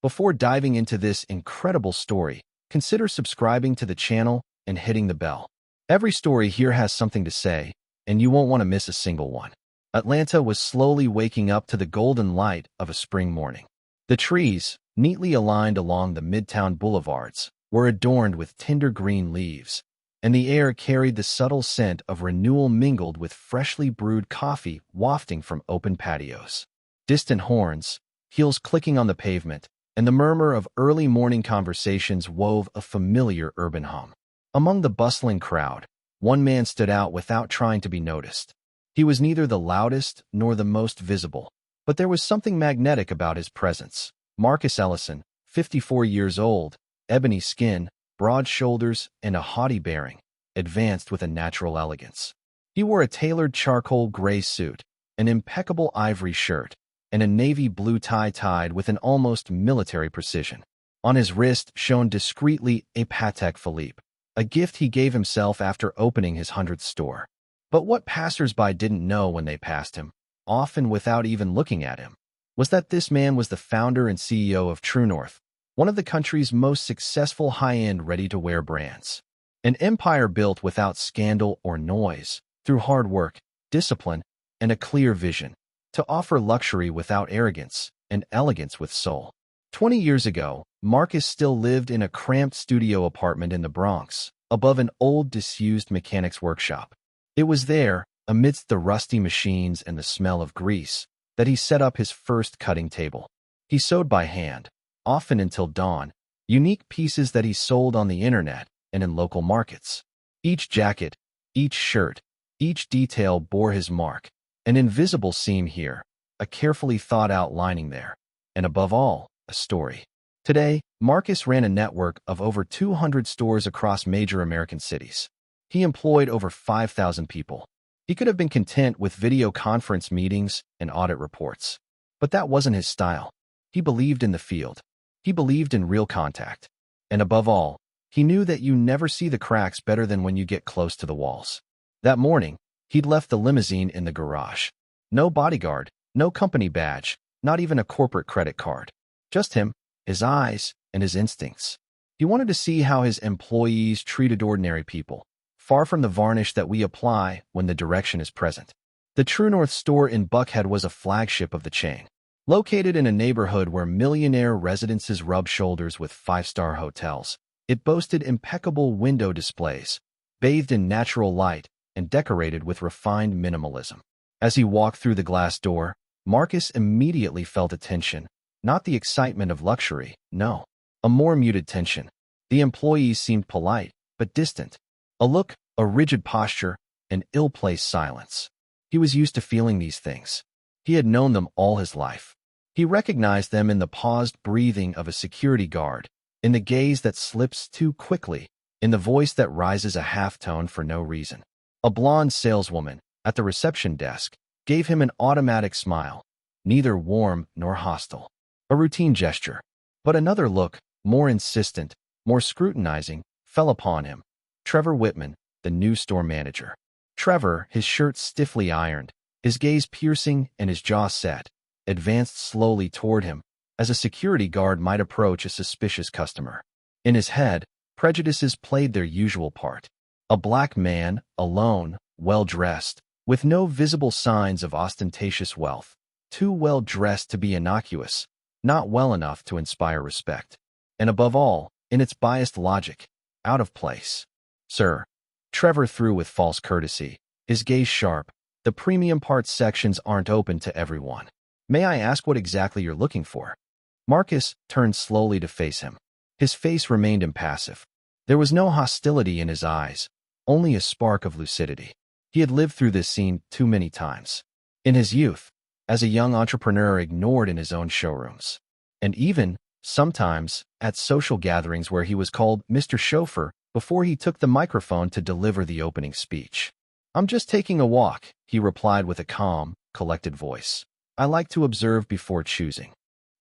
Before diving into this incredible story, consider subscribing to the channel and hitting the bell. Every story here has something to say, and you won't want to miss a single one. Atlanta was slowly waking up to the golden light of a spring morning. The trees, neatly aligned along the midtown boulevards, were adorned with tender green leaves, and the air carried the subtle scent of renewal mingled with freshly brewed coffee wafting from open patios. Distant horns, heels clicking on the pavement, and the murmur of early morning conversations wove a familiar urban hum. Among the bustling crowd, one man stood out without trying to be noticed. He was neither the loudest nor the most visible, but there was something magnetic about his presence. Marcus Ellison, 54 years old, ebony skin, broad shoulders, and a haughty bearing, advanced with a natural elegance. He wore a tailored charcoal gray suit, an impeccable ivory shirt, and a navy blue tie tied with an almost military precision. On his wrist shone discreetly a Patek Philippe, a gift he gave himself after opening his 100th store. But what passers-by didn't know when they passed him, often without even looking at him, was that this man was the founder and CEO of True North, one of the country's most successful high-end ready-to-wear brands. An empire built without scandal or noise, through hard work, discipline, and a clear vision, to offer luxury without arrogance and elegance with soul. 20 years ago, Marcus still lived in a cramped studio apartment in the Bronx, above an old disused mechanic's workshop. It was there, amidst the rusty machines and the smell of grease, that he set up his first cutting table. He sewed by hand, often until dawn, unique pieces that he sold on the internet and in local markets. Each jacket, each shirt, each detail bore his mark, an invisible seam here, a carefully thought-out lining there, and above all, a story. Today, Marcus ran a network of over 200 stores across major American cities. He employed over 5,000 people. He could have been content with video conference meetings and audit reports. But that wasn't his style. He believed in the field. He believed in real contact. And above all, he knew that you never see the cracks better than when you get close to the walls. That morning, he'd left the limousine in the garage. No bodyguard, no company badge, not even a corporate credit card. Just him, his eyes, and his instincts. He wanted to see how his employees treated ordinary people, far from the varnish that we apply when the direction is present. The True North store in Buckhead was a flagship of the chain. Located in a neighborhood where millionaire residences rub shoulders with five-star hotels, it boasted impeccable window displays, bathed in natural light, and decorated with refined minimalism. As he walked through the glass door, Marcus immediately felt a tension, not the excitement of luxury, no, a more muted tension. The employees seemed polite, but distant. A look, a rigid posture, an ill-placed silence. He was used to feeling these things. He had known them all his life. He recognized them in the paused breathing of a security guard, in the gaze that slips too quickly, in the voice that rises a half-tone for no reason. A blonde saleswoman, at the reception desk, gave him an automatic smile, neither warm nor hostile. A routine gesture. But another look, more insistent, more scrutinizing, fell upon him. Trevor Whitman, the new store manager. Trevor, his shirt stiffly ironed, his gaze piercing and his jaw set, advanced slowly toward him, as a security guard might approach a suspicious customer. In his head, prejudices played their usual part. A black man, alone, well-dressed, with no visible signs of ostentatious wealth, too well-dressed to be innocuous, not well enough to inspire respect. And above all, in its biased logic, out of place. "Sir," Trevor threw with false courtesy, his gaze sharp, "the premium parts sections aren't open to everyone. May I ask what exactly you're looking for?" Marcus turned slowly to face him. His face remained impassive. There was no hostility in his eyes, only a spark of lucidity. He had lived through this scene too many times. In his youth, as a young entrepreneur ignored in his own showrooms. And even, sometimes, at social gatherings where he was called Mr. Chauffeur before he took the microphone to deliver the opening speech. "I'm just taking a walk," he replied with a calm, collected voice. "I like to observe before choosing."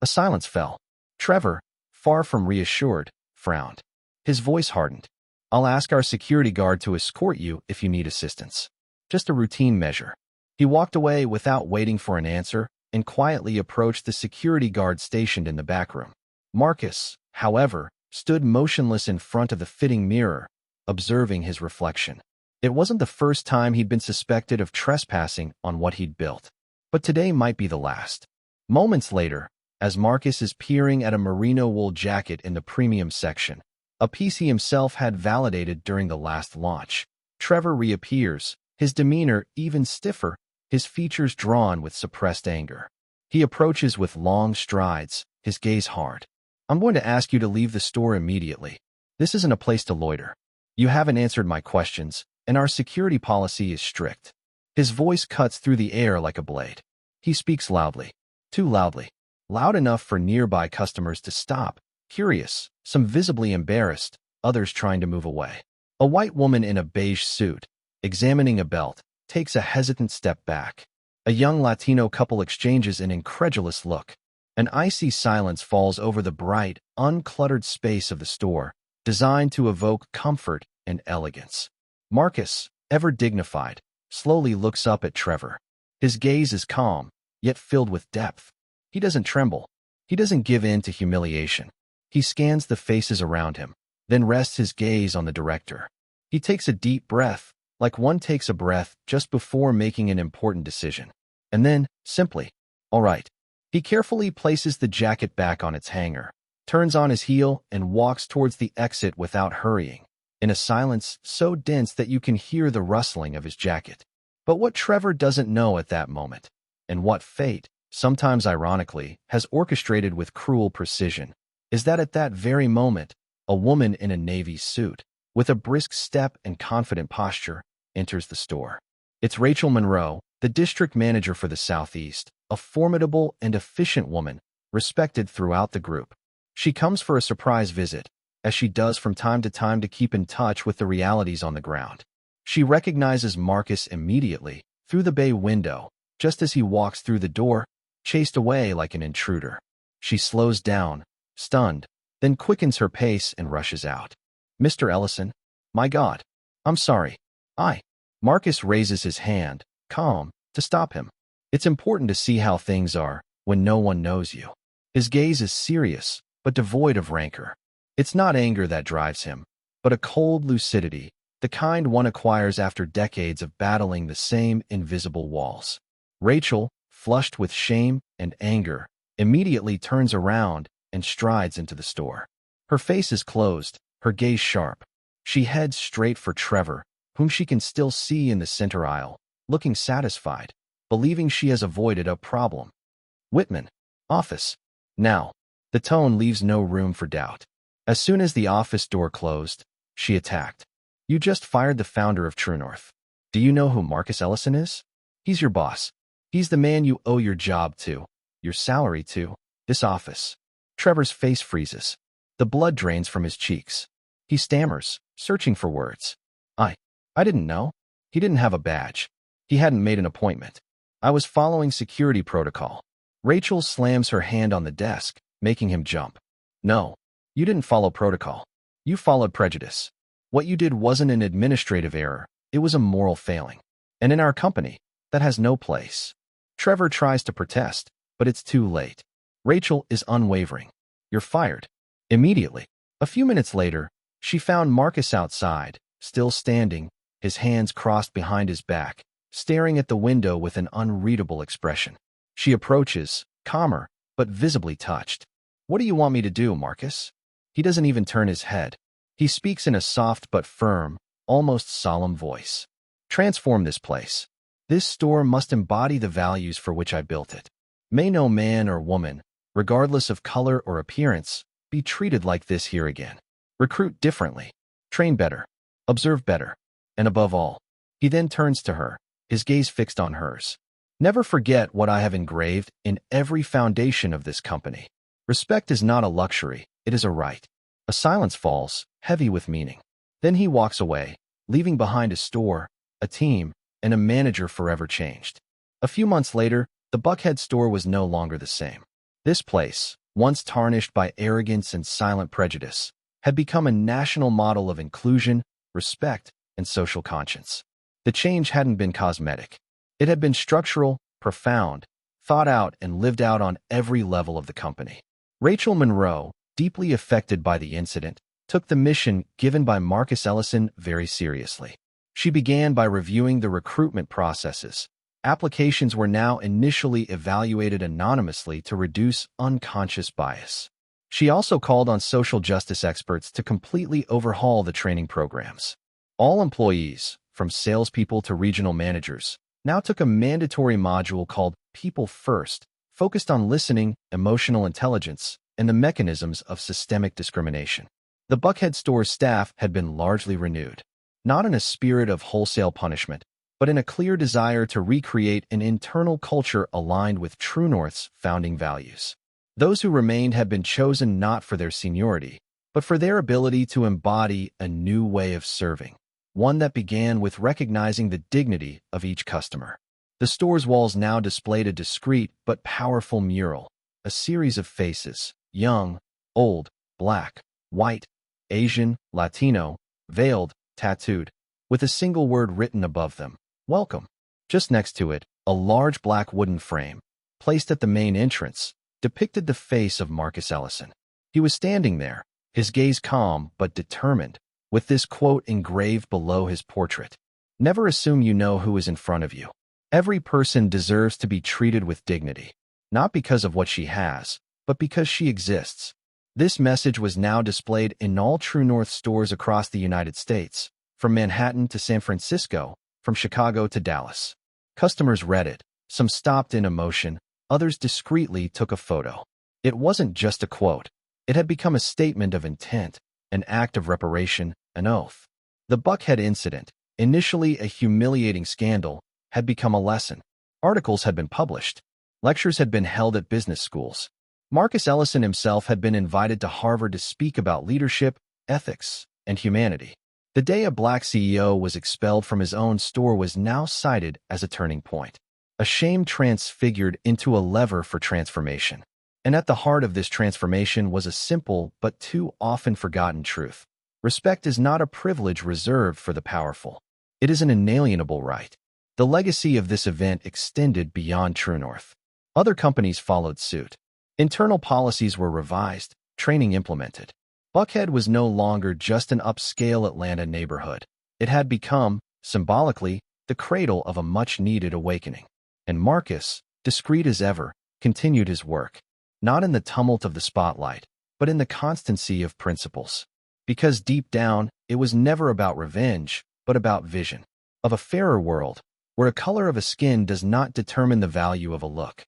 A silence fell. Trevor, far from reassured, frowned. His voice hardened. "I'll ask our security guard to escort you if you need assistance. Just a routine measure." He walked away without waiting for an answer and quietly approached the security guard stationed in the back room. Marcus, however, stood motionless in front of the fitting mirror, observing his reflection. It wasn't the first time he'd been suspected of trespassing on what he'd built, but today might be the last. Moments later, as Marcus is peering at a merino wool jacket in the premium section, a piece he himself had validated during the last launch, Trevor reappears, his demeanor even stiffer, his features drawn with suppressed anger. He approaches with long strides, his gaze hard. "I'm going to ask you to leave the store immediately. This isn't a place to loiter. You haven't answered my questions, and our security policy is strict." His voice cuts through the air like a blade. He speaks loudly. Too loudly. Loud enough for nearby customers to stop, curious, some visibly embarrassed, others trying to move away. A white woman in a beige suit, examining a belt, takes a hesitant step back. A young Latino couple exchanges an incredulous look. An icy silence falls over the bright, uncluttered space of the store, designed to evoke comfort and elegance. Marcus, ever dignified, slowly looks up at Trevor. His gaze is calm, yet filled with depth. He doesn't tremble. He doesn't give in to humiliation. He scans the faces around him, then rests his gaze on the director. He takes a deep breath, like one takes a breath just before making an important decision. And then, simply, "All right." He carefully places the jacket back on its hanger, turns on his heel, and walks towards the exit without hurrying, in a silence so dense that you can hear the rustling of his jacket. But what Trevor doesn't know at that moment, and what fate, sometimes ironically, has orchestrated with cruel precision, is that at that very moment, a woman in a navy suit, with a brisk step and confident posture, enters the store. It's Rachel Monroe, the district manager for the Southeast, a formidable and efficient woman, respected throughout the group. She comes for a surprise visit, as she does from time to keep in touch with the realities on the ground. She recognizes Marcus immediately, through the bay window, just as he walks through the door, chased away like an intruder. She slows down, stunned, then quickens her pace and rushes out. "Mr. Ellison, my God, I'm sorry. Marcus raises his hand, calm, to stop him. It's important to see how things are when no one knows you. His gaze is serious, but devoid of rancor. It's not anger that drives him, but a cold lucidity, the kind one acquires after decades of battling the same invisible walls. Rachel, flushed with shame and anger, immediately turns around and strides into the store. Her face is closed, her gaze sharp. She heads straight for Trevor, whom she can still see in the center aisle, looking satisfied, believing she has avoided a problem. "Whitman, office." Now, the tone leaves no room for doubt. As soon as the office door closed, she attacked. "You just fired the founder of True North. Do you know who Marcus Ellison is? He's your boss. He's the man you owe your job to, your salary to, this office." Trevor's face freezes. The blood drains from his cheeks. He stammers, searching for words. I didn't know. He didn't have a badge. He hadn't made an appointment. I was following security protocol." Rachel slams her hand on the desk, making him jump. "No, you didn't follow protocol. You followed prejudice. What you did wasn't an administrative error, it was a moral failing. And in our company, that has no place." Trevor tries to protest, but it's too late. Rachel is unwavering. "You're fired." Immediately. A few minutes later, she found Marcus outside, still standing, his hands crossed behind his back, staring at the window with an unreadable expression. She approaches, calmer, but visibly touched. "What do you want me to do, Marcus?" He doesn't even turn his head. He speaks in a soft but firm, almost solemn voice. "Transform this place. This store must embody the values for which I built it. May no man or woman, regardless of color or appearance, be treated like this here again. Recruit differently. Train better. Observe better. And above all," he then turns to her, his gaze fixed on hers, "never forget what I have engraved in every foundation of this company. Respect is not a luxury, it is a right." A silence falls, heavy with meaning. Then he walks away, leaving behind a store, a team, and a manager forever changed. A few months later, the Buckhead store was no longer the same. This place, once tarnished by arrogance and silent prejudice, had become a national model of inclusion, respect, and social conscience. The change hadn't been cosmetic. It had been structural, profound, thought out, and lived out on every level of the company. Rachel Monroe, deeply affected by the incident, took the mission given by Marcus Ellison very seriously. She began by reviewing the recruitment processes. Applications were now initially evaluated anonymously to reduce unconscious bias. She also called on social justice experts to completely overhaul the training programs. All employees, from salespeople to regional managers, now took a mandatory module called People First, focused on listening, emotional intelligence, and the mechanisms of systemic discrimination. The Buckhead store's staff had been largely renewed, not in a spirit of wholesale punishment, but in a clear desire to recreate an internal culture aligned with True North's founding values. Those who remained had been chosen not for their seniority, but for their ability to embody a new way of serving, one that began with recognizing the dignity of each customer. The store's walls now displayed a discreet but powerful mural, a series of faces, young, old, black, white, Asian, Latino, veiled, tattooed, with a single word written above them, "Welcome." Just next to it, a large black wooden frame, placed at the main entrance, depicted the face of Marcus Ellison. He was standing there, his gaze calm but determined, with this quote engraved below his portrait: "Never assume you know who is in front of you. Every person deserves to be treated with dignity, not because of what she has, but because she exists." This message was now displayed in all True North stores across the United States, from Manhattan to San Francisco, from Chicago to Dallas. Customers read it. Some stopped in emotion, others discreetly took a photo. It wasn't just a quote. It had become a statement of intent, an act of reparation, an oath. The Buckhead incident, initially a humiliating scandal, had become a lesson. Articles had been published. Lectures had been held at business schools. Marcus Ellison himself had been invited to Harvard to speak about leadership, ethics, and humanity. The day a black CEO was expelled from his own store was now cited as a turning point. A shame transfigured into a lever for transformation. And at the heart of this transformation was a simple but too often forgotten truth. Respect is not a privilege reserved for the powerful. It is an inalienable right. The legacy of this event extended beyond True North. Other companies followed suit. Internal policies were revised, training implemented. Buckhead was no longer just an upscale Atlanta neighborhood. It had become, symbolically, the cradle of a much-needed awakening. And Marcus, discreet as ever, continued his work, not in the tumult of the spotlight, but in the constancy of principles. Because deep down, it was never about revenge, but about vision. Of a fairer world, where a color of a skin does not determine the value of a look.